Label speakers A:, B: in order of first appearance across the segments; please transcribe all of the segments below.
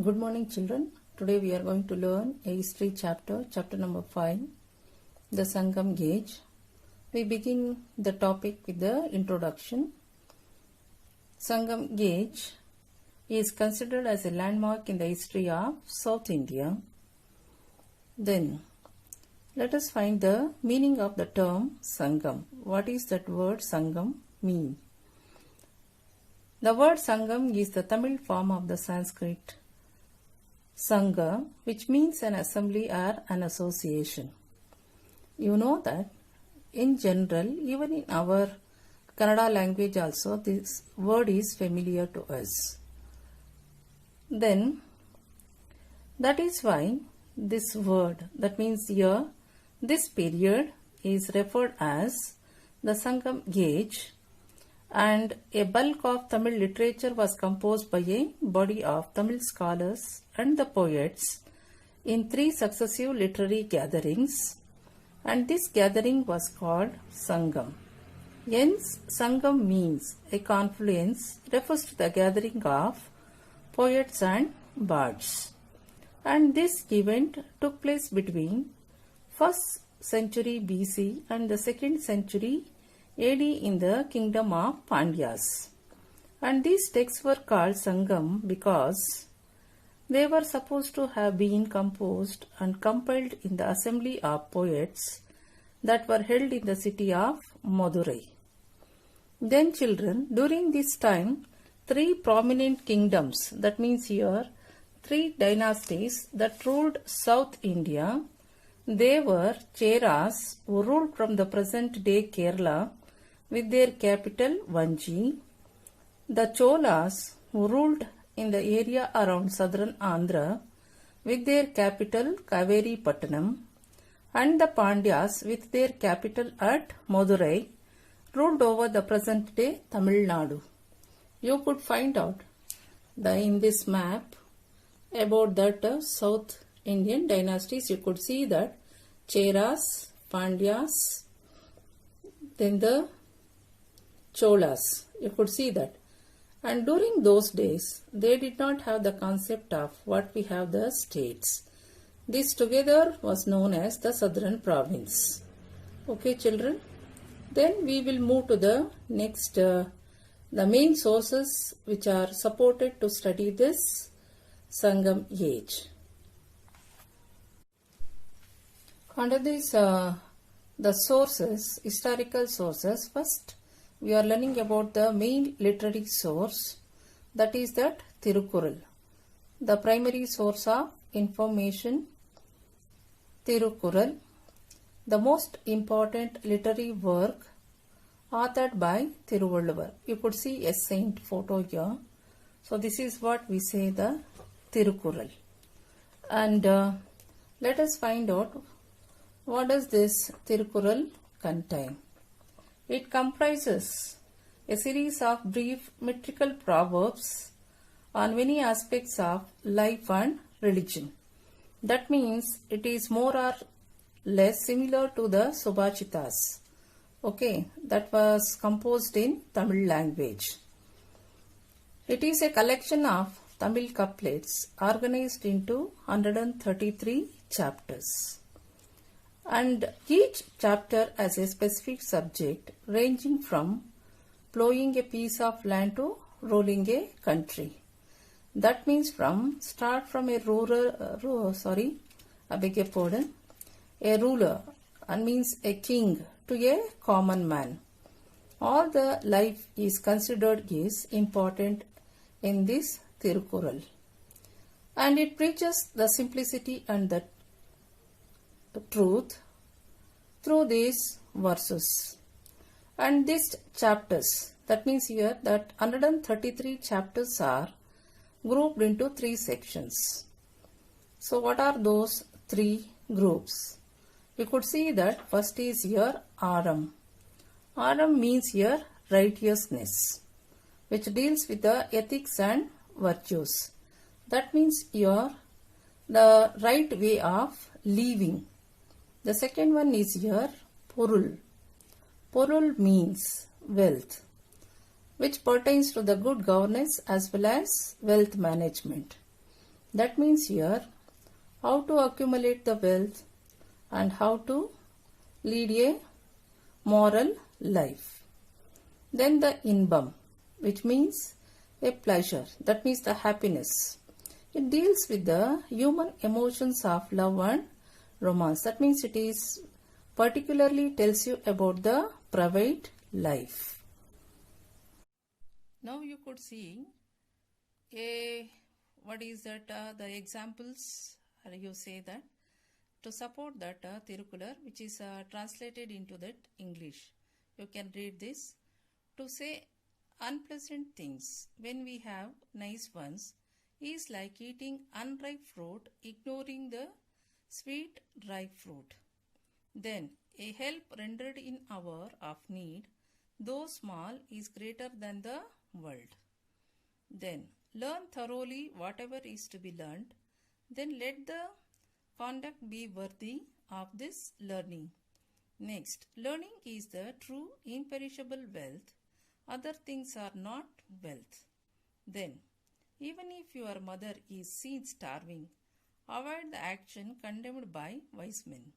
A: Good morning, children. Today we are going to learn a history chapter number 5, the Sangam Gauge. We begin the topic with the introduction. Sangam Gauge is considered as a landmark in the history of South India. Then, let us find the meaning of the term Sangam. What is that word Sangam mean? The word Sangam is the Tamil form of the Sanskrit Sangha, which means an assembly or an association. You know that in general, even in our Kannada language also, this word is familiar to us. Then, that is why this word, that means here, this period is referred as the Sangam Gauge, and a bulk of Tamil literature was composed by a body of Tamil scholars and the poets in 3 successive literary gatherings, and this gathering was called Sangam. Hence, Sangam means a confluence, refers to the gathering of poets and bards. And this event took place between 1st century BC and the 2nd century AD in the kingdom of Pandyas. And these texts were called Sangam because they were supposed to have been composed and compiled in the assembly of poets that were held in the city of Madurai. Then children, during this time, 3 prominent kingdoms, that means here 3 dynasties that ruled South India, they were Cheras, who ruled from the present day Kerala with their capital Vanchi, the Cholas, who ruled in the area around southern Andhra with their capital Kaveri Pattanam, and the Pandyas with their capital at Madurai ruled over the present day Tamil Nadu. You could find out in this map about that South Indian dynasties. You could see that Cheras, Pandyas, then the Cholas. You could see that. And during those days, they did not have the concept of what we have the states. This together was known as the Southern Province. Okay, children. Then we will move to the next, the main sources which are supported to study this Sangam Age. Under this, the sources, historical sources, first we are learning about the main literary source, that is that Tirukkural. The primary source of information, Tirukkural, the most important literary work authored by Thiruvalluvar. You could see a saint photo here. So this is what we say the Tirukkural. And let us find out what does this Tirukkural contain. It comprises a series of brief metrical proverbs on many aspects of life and religion. That means it is more or less similar to the Subhachitas, okay, that was composed in Tamil language. It is a collection of Tamil couplets organized into 133 chapters. And each chapter has a specific subject ranging from plowing a piece of land to ruling a country. That means start from a a ruler, and means a king, to a common man. All the life is considered is important in this Tirukkural. And it preaches the simplicity and the truth through these verses. And these chapters, that means here that 133 chapters are grouped into 3 sections. So what are those 3 groups? You could see that first is here Aram. Aram means here righteousness, which deals with the ethics and virtues. That means here the right way of living. The second one is here Porul. Porul means wealth, which pertains to the good governance as well as wealth management. That means here how to accumulate the wealth and how to lead a moral life. Then the inbam, which means a pleasure, that means the happiness. It deals with the human emotions of love and romance. That means it is particularly tells you about the private life. Now you could see what is that the examples, you say that to support that Tirukular, which is translated into that English. You can read this. To say unpleasant things when we have nice ones is like eating unripe fruit, ignoring the sweet ripe fruit. Then a help rendered in hour of need, though small, is greater than the world. Then learn thoroughly whatever is to be learned. Then let the conduct be worthy of this learning. Next, learning is the true imperishable wealth. Other things are not wealth. Then, even if your mother is seen starving, avoid the action condemned by wise men.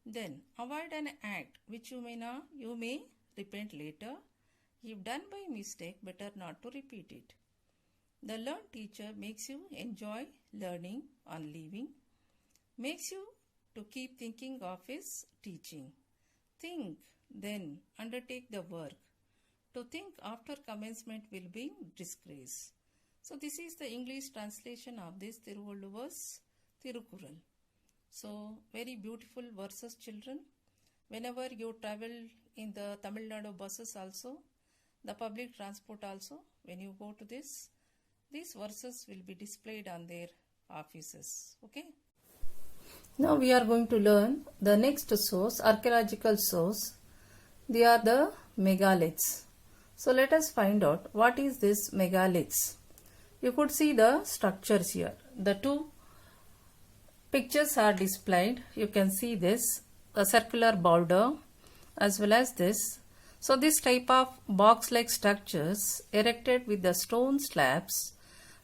A: Then, avoid an act which you may repent later. If done by mistake, better not to repeat it. The learned teacher makes you enjoy learning on leaving, makes you to keep thinking of his teaching. Think, then undertake the work. To think after commencement will be disgrace. So this is the English translation of this Tiruvallur's Tirukural. So very beautiful verses, children. Whenever you travel in the Tamil Nadu buses also, the public transport also, when you go to this, these verses will be displayed on their offices. Okay. Now we are going to learn the next source, archaeological source. They are the megaliths. So let us find out what is this megaliths. You could see the structures here. The two pictures are displayed. You can see this, a circular boulder as well as this. So this type of box-like structures erected with the stone slabs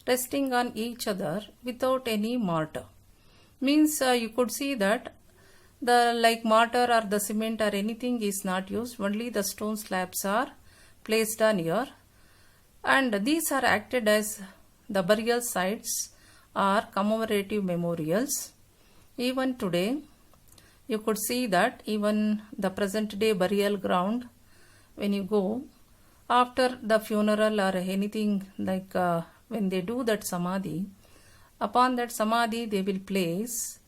A: resting on each other without any mortar. Means you could see that the like mortar or the cement or anything is not used. Only the stone slabs are placed on here, and these are acted as the burial sites or commemorative memorials. Even today you could see that even the present day burial ground, when you go after the funeral or anything like when they do that samadhi, upon that samadhi they will place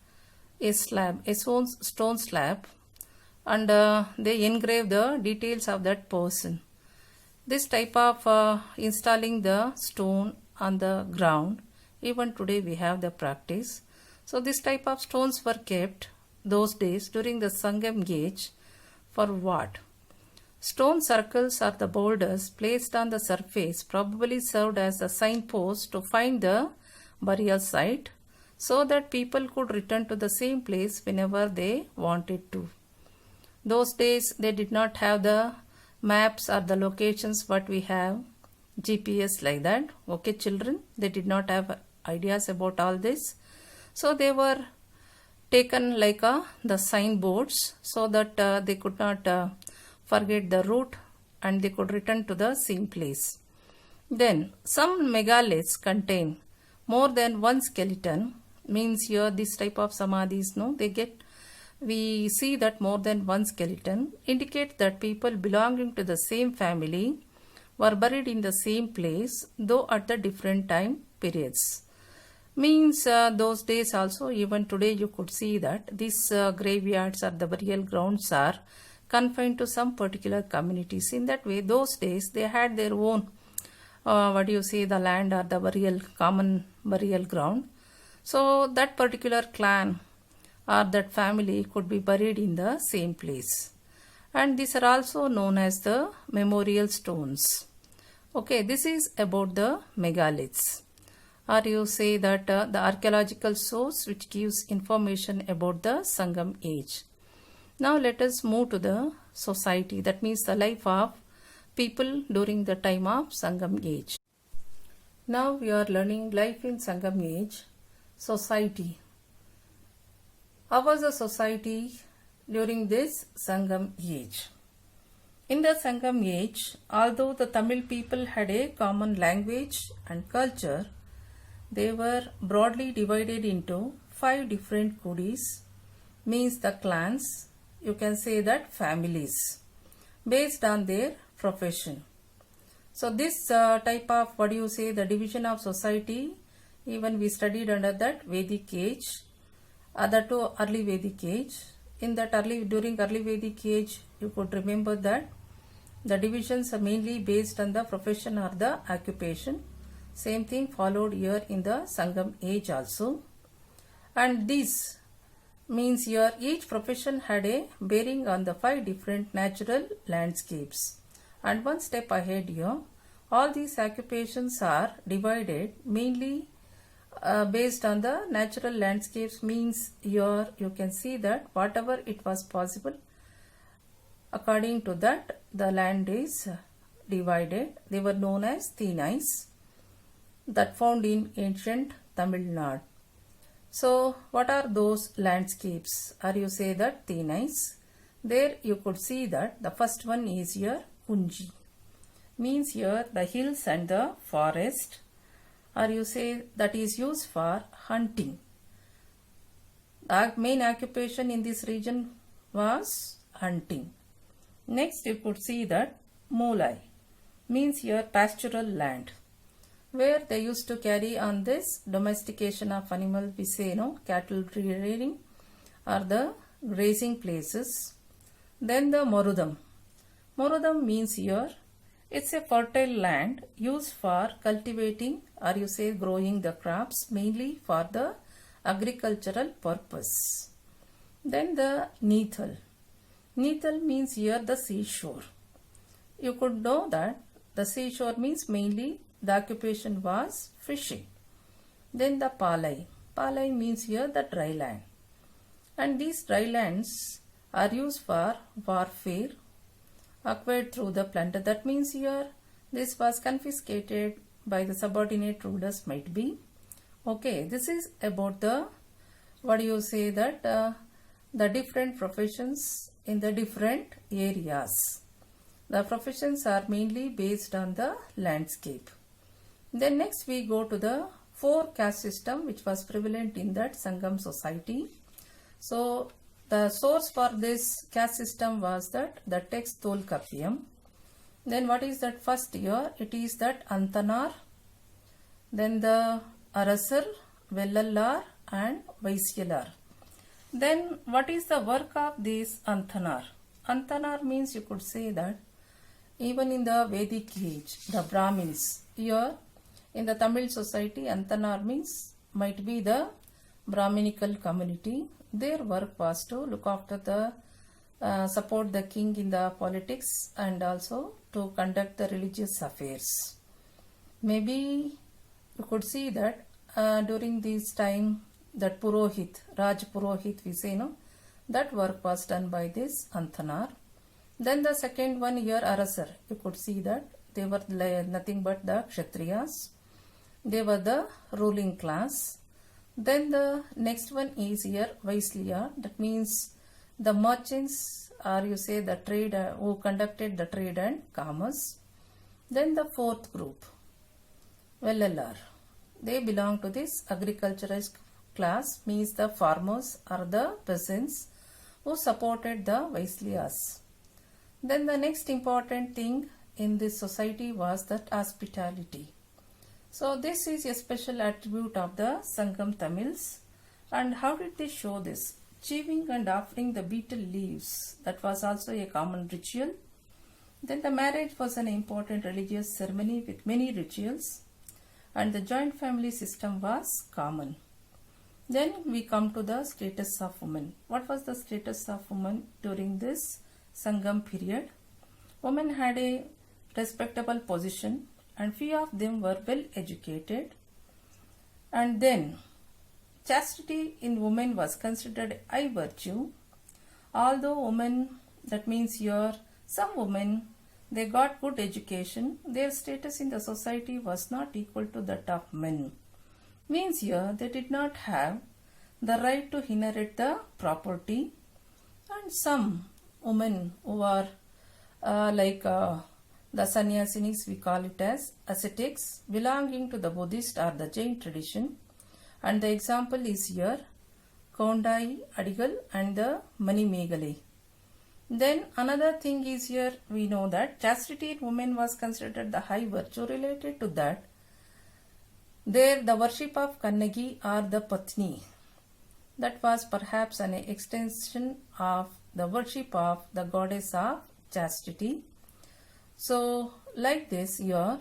A: a slab, a stone slab, and they engrave the details of that person. This type of installing the stone on the ground, even today we have the practice. So this type of stones were kept those days during the Sangam age for what? Stone circles or the boulders placed on the surface probably served as a signpost to find the burial site, so that people could return to the same place whenever they wanted to. Those days they did not have the maps or the locations what we have, GPS like that. Okay, children, they did not have ideas about all this. So they were taken like the signboards, so that they could not forget the route and they could return to the same place. Then some megaliths contain more than one skeleton. Means here this type of samadhis, we see that more than one skeleton indicate that people belonging to the same family were buried in the same place, though at the different time periods. Means those days also, even today you could see that these graveyards or the burial grounds are confined to some particular communities. In that way, those days they had their own the land or the common burial ground. So that particular clan or that family could be buried in the same place. And these are also known as the memorial stones. Okay, this is about the megaliths. Or you say that the archaeological source which gives information about the Sangam age. Now let us move to the society, that means the life of people during the time of Sangam age. Now we are learning life in Sangam age. Society. How was the society during this Sangam age? In the Sangam age, although the Tamil people had a common language and culture, they were broadly divided into 5 different kudis, means the clans, you can say that families, based on their profession. So this type of, the division of society, even we studied under that Vedic age, other two early Vedic age. In that during early Vedic age, you could remember that the divisions are mainly based on the profession or the occupation. Same thing followed here in the Sangam age also. And this means here each profession had a bearing on the 5 different natural landscapes. And one step ahead here, all these occupations are divided mainly based on the natural landscapes, means here you can see that whatever it was possible, according to that the land is divided. They were known as Thinais, that found in ancient Tamil Nadu. So what are those landscapes? Or you say that Thinais. There you could see that the first one is here Kunji, means here the hills and the forest, or you say that is used for hunting. The main occupation in this region was hunting. Next you could see that Molai, means here pastoral land, where they used to carry on this domestication of animal, we say cattle rearing or the grazing places. Then the Marudam. Marudam means here it's a fertile land used for cultivating, or you say growing the crops, mainly for the agricultural purpose. Then the Neethal. Neethal means here the seashore. You could know that the seashore means mainly the occupation was fishing. Then the Palai. Palai means here the dry land. And these dry lands are used for warfare, acquired through the plunder. That means here this was confiscated by the subordinate rulers, might be. Okay, this is about the, the different professions in the different areas. The professions are mainly based on the landscape. Then next we go to the 4 caste system which was prevalent in that Sangam society. So the source for this caste system was that the text Tolkappiyam. Then what is that first here? It is that Antanar, then the Arasar, Vellallar and Vaisyalar. Then what is the work of this Antanar? Antanar means you could say that even in the Vedic age, the Brahmins, here in the Tamil society, Antanar means might be the Brahminical community. Their work was to look after the, support the king in the politics and also to conduct the religious affairs. Maybe you could see that during this time that Purohit, Raj Purohit we say that work was done by this Antanar. Then the second one here Arasar, you could see that they were nothing but the Kshatriyas. They were the ruling class. Then the next one is here Vaisliya, that means the merchants, or you say the trade who conducted the trade and commerce. Then the fourth group, Vellallar, they belong to this agriculturist class, means the farmers or the peasants who supported the Vaisliyas. Then the next important thing in this society was that hospitality. So this is a special attribute of the Sangam Tamils. And how did they show this? Chewing and offering the betel leaves, that was also a common ritual. Then the marriage was an important religious ceremony with many rituals, and the joint family system was common. Then we come to the status of women. What was the status of women during this Sangam period? Women had a respectable position and few of them were well educated. And then chastity in women was considered high virtue. Although women, that means here some women, they got good education, their status in the society was not equal to that of men. Means here they did not have the right to inherit the property, and some women who are the sannyasinis, we call it as ascetics, belonging to the Buddhist or the Jain tradition, and the example is here Kondai Adigal and the Mani Megale. Then another thing is here, we know that chastity in women was considered the high virtue. Related to that, there the worship of Kannagi or the Patni, that was perhaps an extension of the worship of the goddess of chastity. So like this here,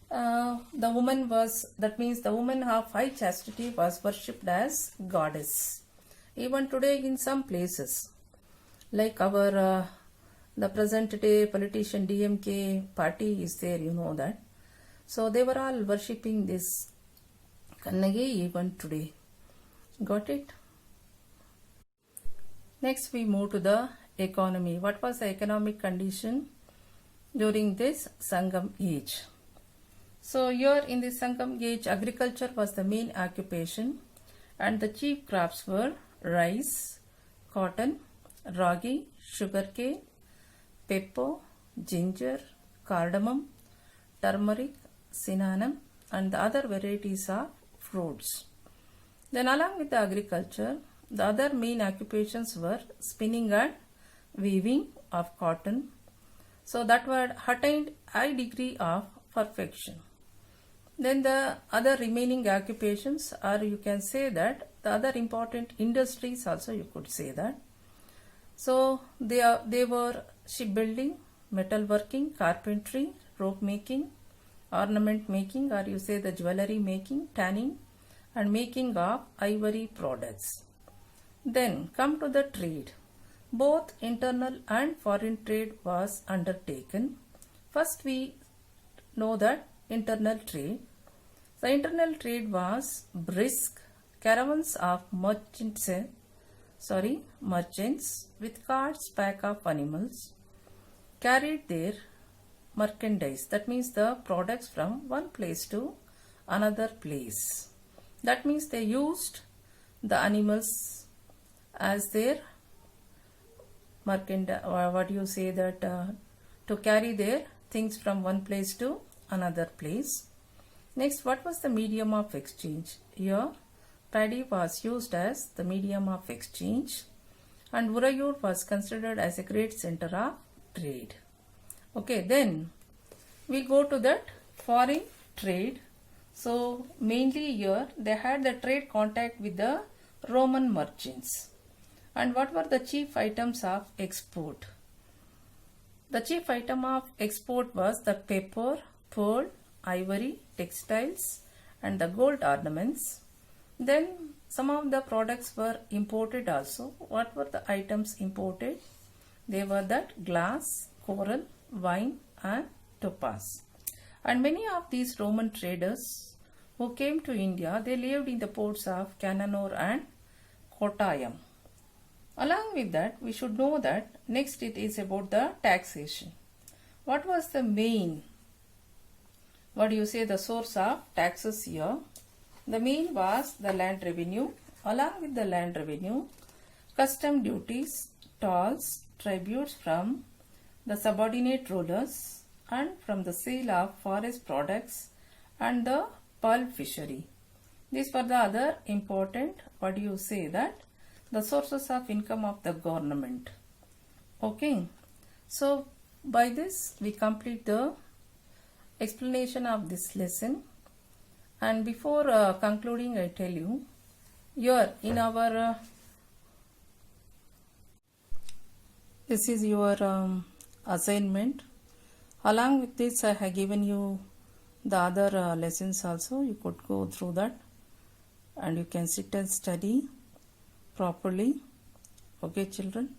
A: the woman was, that means the woman of high chastity was worshipped as goddess. Even today in some places, like our the present day politician DMK party is there, you know that. So they were all worshipping this Kannagi even today. Got it? Next we move to the economy. What was the economic condition during this Sangam age? So here in the Sangam age, agriculture was the main occupation, and the chief crops were rice, cotton, ragi, sugarcane, pepper, ginger, cardamom, turmeric, cinnamon, and the other varieties of fruits. Then along with the agriculture, the other main occupations were spinning and weaving of cotton. So that were attained high degree of perfection. Then the other remaining occupations, or you can say that the other important industries also, you could say that. So they were shipbuilding, metalworking, carpentry, rope making, ornament making, or you say the jewelry making, tanning, and making of ivory products. Then come to the trade. Both internal and foreign trade was undertaken. First we know that internal trade. The internal trade was brisk. Caravans of merchants with carts pack of animals carried their merchandise, that means the products from one place to another place. That means they used the animals as their merchandise, to carry their things from one place to another place. Next, what was the medium of exchange? Here, paddy was used as the medium of exchange, and Urayur was considered as a great center of trade. Okay, then we go to that foreign trade. So mainly here they had the trade contact with the Roman merchants. And what were the chief items of export? The chief item of export was the pepper, pearl, ivory, textiles, and the gold ornaments. Then some of the products were imported also. What were the items imported? They were that glass, coral, wine, and topaz. And many of these Roman traders who came to India, they lived in the ports of Cannanore and Kottayam. Along with that, we should know that next it is about the taxation. What was the main, the source of taxes here? The main was the land revenue. Along with the land revenue, custom duties, tolls, tributes from the subordinate rulers, and from the sale of forest products and the pearl fishery. These were the other important, the sources of income of the government. Okay, so by this we complete the explanation of this lesson. And before concluding, I tell you, here in our this is your assignment. Along with this, I have given you the other lessons also. You could go through that and you can sit and study properly. Okay, children.